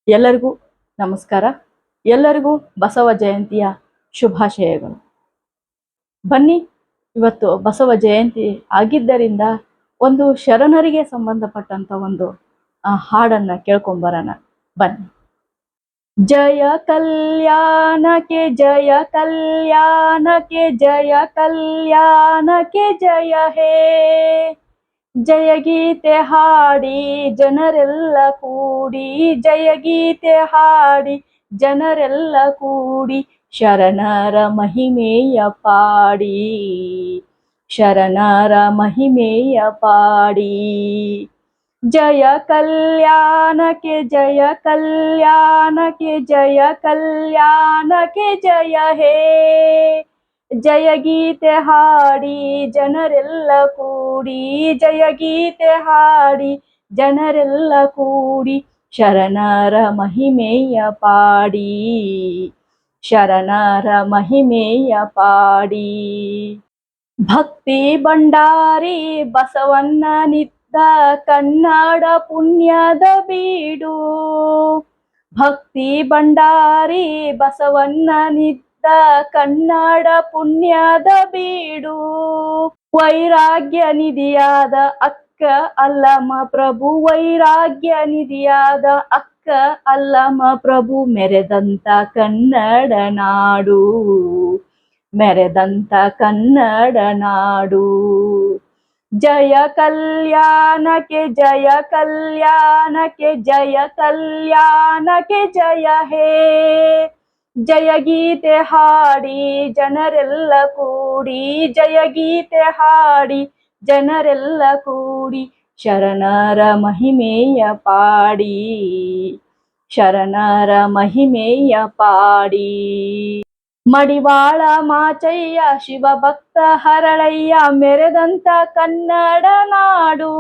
ಎಲ್ಲರಿಗೂ ನಮಸ್ಕಾರ. ಎಲ್ಲರಿಗೂ ಬಸವ ಜಯಂತಿಯ ಶುಭಾಶಯಗಳು. ಬನ್ನಿ, ಇವತ್ತು ಬಸವ ಜಯಂತಿ ಆಗಿದ್ದರಿಂದ ಒಂದು ಶರಣರಿಗೆ ಸಂಬಂಧಪಟ್ಟಂತ ಒಂದು ಹಾಡನ್ನ ಕೇಳ್ಕೊಂಬರೋಣ. ಬನ್ನಿ. ಜಯ ಕಲ್ಯಾಣಕ್ಕೆ ಜಯ ಕಲ್ಯಾಣಕ್ಕೆ ಜಯ ಕಲ್ಯಾಣಕ್ಕೆ ಜಯ ಹೇ, ಜಯ ಗೀತೆ ಹಾಡಿ ಜನರೆಲ್ಲ ಕೂಡಿ, ಜಯ ಗೀತೆ ಹಾಡಿ ಜನರೆಲ್ಲ ಕೂಡಿ, ಶರಣರ ಮಹಿಮೆಯ ಪಾಡಿ, ಶರಣರ ಮಹಿಮೆಯ ಪಾಡಿ. ಜಯ ಕಲ್ಯಾಣಕ್ಕೆ ಜಯ ಕಲ್ಯಾಣಕ್ಕೆ ಜಯ ಕಲ್ಯಾಣಕ್ಕೆ ಜಯ ಹೇ, ಜಯ ಗೀತೆ ಹಾಡಿ ಜನರೆಲ್ಲ ಕೂಡಿ, ಜಯ ಗೀತೆ ಹಾಡಿ ಜನರೆಲ್ಲ ಕೂಡಿ, ಶರಣರ ಮಹಿಮೆಯ ಪಾಡಿ, ಶರಣರ ಮಹಿಮೆಯ ಪಾಡಿ. ಭಕ್ತಿ ಭಂಡಾರಿ ಬಸವಣ್ಣನಿದ್ದ ಕನ್ನಡ ಪುಣ್ಯದ ಬೀಡು, ಭಕ್ತಿ ಭಂಡಾರಿ ಬಸವಣ್ಣನಿದ್ದ ಕನ್ನಡ ಪುಣ್ಯದ ಬೀಡು, ವೈರಾಗ್ಯ ನಿಧಿಯಾದ ಅಕ್ಕ ಅಲ್ಲಮ ಪ್ರಭು, ವೈರಾಗ್ಯ ನಿಧಿಯಾದ ಅಕ್ಕ ಅಲ್ಲಮ ಪ್ರಭು, ಮೆರೆದಂತ ಕನ್ನಡ ನಾಡು, ಮೆರೆದಂತ ಕನ್ನಡ ನಾಡು. ಜಯ ಕಲ್ಯಾಣಕ್ಕೆ ಜಯ ಕಲ್ಯಾಣಕ್ಕೆ ಜಯ ಕಲ್ಯಾಣಕ್ಕೆ ಜಯ ಹೇ, ಜಯ ಗೀತೆ ಹಾಡಿ ಜನರೆಲ್ಲ ಕೂಡಿ, ಜಯ ಗೀತೆ ಹಾಡಿ ಜನರೆಲ್ಲ ಕೂಡಿ, ಶರಣರ ಮಹಿಮೆಯ ಪಾಡಿ, ಶರಣರ ಮಹಿಮೆಯ ಪಾಡಿ. ಮಡಿವಾಳ ಮಾಚಯ್ಯ ಶಿವಭಕ್ತ ಹರಳಯ್ಯ ಮೆರೆದಂತ ಕನ್ನಡ ನಾಡು,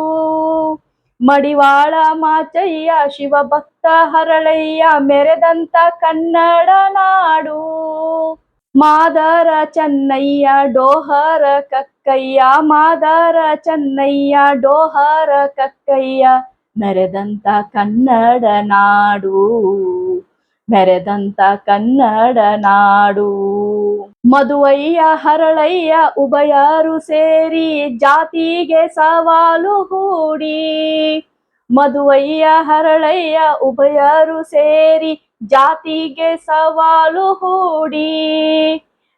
ಮಡಿವಾಳ ಮಾಚಯ್ಯ ಶಿವಭಕ್ತ ಹರಳಯ್ಯ ಮೆರೆದಂತ ಕನ್ನಡ ನಾಡು. ಮಾದರ ಚೆನ್ನಯ್ಯ ಡೋಹರ ಕಕ್ಕಯ್ಯ, ಮಾದರ ಚೆನ್ನಯ್ಯ ಡೋಹರ ಕಕ್ಕಯ್ಯ, ಮೆರೆದಂತ ಕನ್ನಡ ನಾಡು, ಮೆರೆದಂತ ಕನ್ನಡ ನಾಡು. ಮದುವಯ್ಯ ಹರಳಯ್ಯ ಉಭಯರು ಸೇರಿ ಜಾತಿಗೆ ಸವಾಲು ಹೂಡಿ, ಮದುವಯ್ಯ ಹರಳಯ್ಯ ಉಭಯರು ಸೇರಿ ಜಾತಿಗೆ ಸವಾಲು ಹೂಡಿ,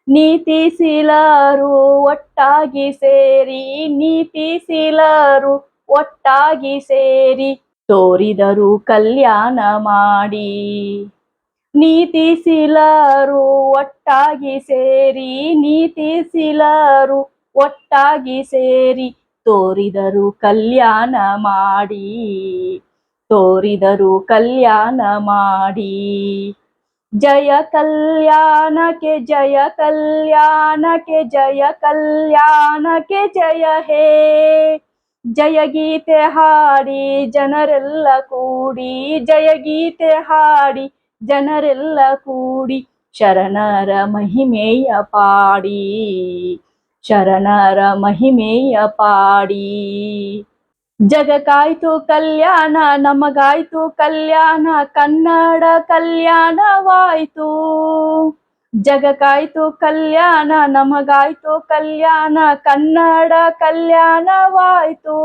ನೀತಿಶೀಲರು ಒಟ್ಟಾಗಿ ಸೇರಿ, ನೀತಿಶೀಲರು ಒಟ್ಟಾಗಿ ಸೇರಿ, ತೋರಿದರು ಕಲ್ಯಾಣ ಮಾಡಿ, ನೀತಿಶೀಲರು ಒಟ್ಟಾಗಿ ಸೇರಿ, ನೀತಿಶೀಲರು ಒಟ್ಟಾಗಿ ಸೇರಿ, ತೋರಿದರು ಕಲ್ಯಾಣ ಮಾಡಿ, ತೋರಿದರು ಕಲ್ಯಾಣ ಮಾಡಿ. ಜಯ ಕಲ್ಯಾಣಕ್ಕೆ ಜಯ ಕಲ್ಯಾಣಕ್ಕೆ ಜಯ ಕಲ್ಯಾಣಕ್ಕೆ ಜಯ ಹೇ, ಜಯ ಗೀತೆ ಹಾಡಿ ಜನರೆಲ್ಲ ಕೂಡಿ, ಜಯ ಗೀತೆ ಹಾಡಿ ಜನರೆಲ್ಲ ಕೂಡಿ, ಶರಣರ ಮಹಿಮೆಯ ಪಾಡಿ, ಶರಣರ ಮಹಿಮೆಯ ಪಾಡಿ. ಜಗಕ್ಕಾಯ್ತು ಕಲ್ಯಾಣ ನಮಗಾಯ್ತು ಕಲ್ಯಾಣ, ಕನ್ನಡ ಕಲ್ಯಾಣವಾಯ್ತು, ಜಗಕ್ಕಾಯ್ತು ಕಲ್ಯಾಣ ನಮಗಾಯ್ತು ಕಲ್ಯಾಣ, ಕನ್ನಡ ಕಲ್ಯಾಣವಾಯ್ತು.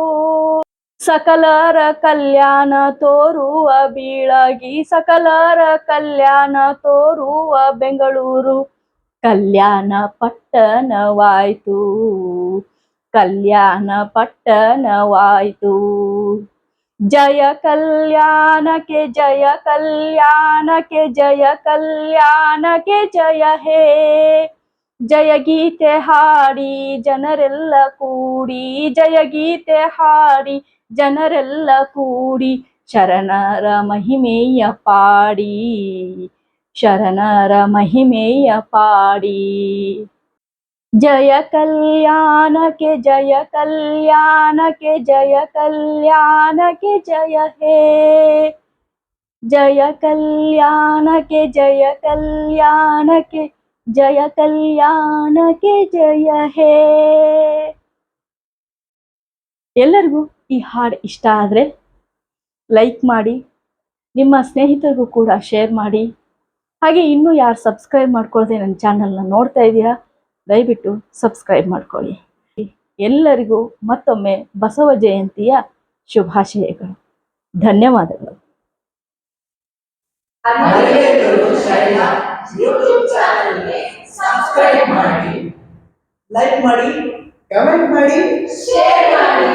ಸಕಲರ ಕಲ್ಯಾಣ ತೋರುವ ಬೀಳಗಿ, ಸಕಲರ ಕಲ್ಯಾಣ ತೋರುವ ಬೆಂಗಳೂರು, ಕಲ್ಯಾಣ ಪಟ್ಟಣವಾಯ್ತು, ಕಲ್ಯಾಣ ಪಟ್ಟಣವಾಯ್ತು. ಜಯ ಕಲ್ಯಾಣಕ್ಕೆ ಜಯ ಕಲ್ಯಾಣಕ್ಕೆ ಜಯ ಕಲ್ಯಾಣಕ್ಕೆ ಜಯ ಹೇ, ಜಯ ಗೀತೆ ಹಾಡಿ ಜನರೆಲ್ಲ ಕೂಡಿ, ಜಯ ಗೀತೆ ಹಾಡಿ ಜನರೆಲ್ಲ ಕೂಡಿ, ಶರಣರ ಮಹಿಮೆಯ ಪಾಡಿ, ಶರಣರ ಮಹಿಮೆಯ ಪಾಡಿ. ಜಯ ಕಲ್ಯಾಣಕ್ಕೆ ಜಯ ಕಲ್ಯಾಣಕ್ಕೆ ಜಯ ಕಲ್ಯಾಣಕ್ಕೆ ಜಯ ಹೇ, ಜಯ ಕಲ್ಯಾಣಕ್ಕೆ ಜಯ ಕಲ್ಯಾಣಕ್ಕೆ ಜಯ ಕಲ್ಯಾಣಕ್ಕೆ ಜಯ ಹೇ. ಎಲ್ಲರಿಗೂ ಈ ಹಾಡು ಇಷ್ಟ ಆದರೆ ಲೈಕ್ ಮಾಡಿ, ನಿಮ್ಮ ಸ್ನೇಹಿತರಿಗೂ ಕೂಡ ಶೇರ್ ಮಾಡಿ. ಹಾಗೆ ಇನ್ನೂ ಯಾರು ಸಬ್ಸ್ಕ್ರೈಬ್ ಮಾಡ್ಕೊಳ್ಳದೆ ನನ್ನ ಚಾನಲ್ನ ನೋಡ್ತಾ ಇದ್ದೀರಾ, ದಯವಿಟ್ಟು ಸಬ್ಸ್ಕ್ರೈಬ್ ಮಾಡ್ಕೊಳ್ಳಿ. ಎಲ್ಲರಿಗೂ ಮತ್ತೊಮ್ಮೆ ಬಸವ ಜಯಂತಿಯ ಶುಭಾಶಯಗಳು. ಧನ್ಯವಾದಗಳು. ಯೂಟ್ಯೂಬ್ ಚಾನೆಲ್ಗೆ ಸಬ್ಸ್ಕ್ರೈಬ್ ಮಾಡಿ, ಲೈಕ್ ಮಾಡಿ, ಕಮೆಂಟ್ ಮಾಡಿ, ಶೇರ್ ಮಾಡಿ.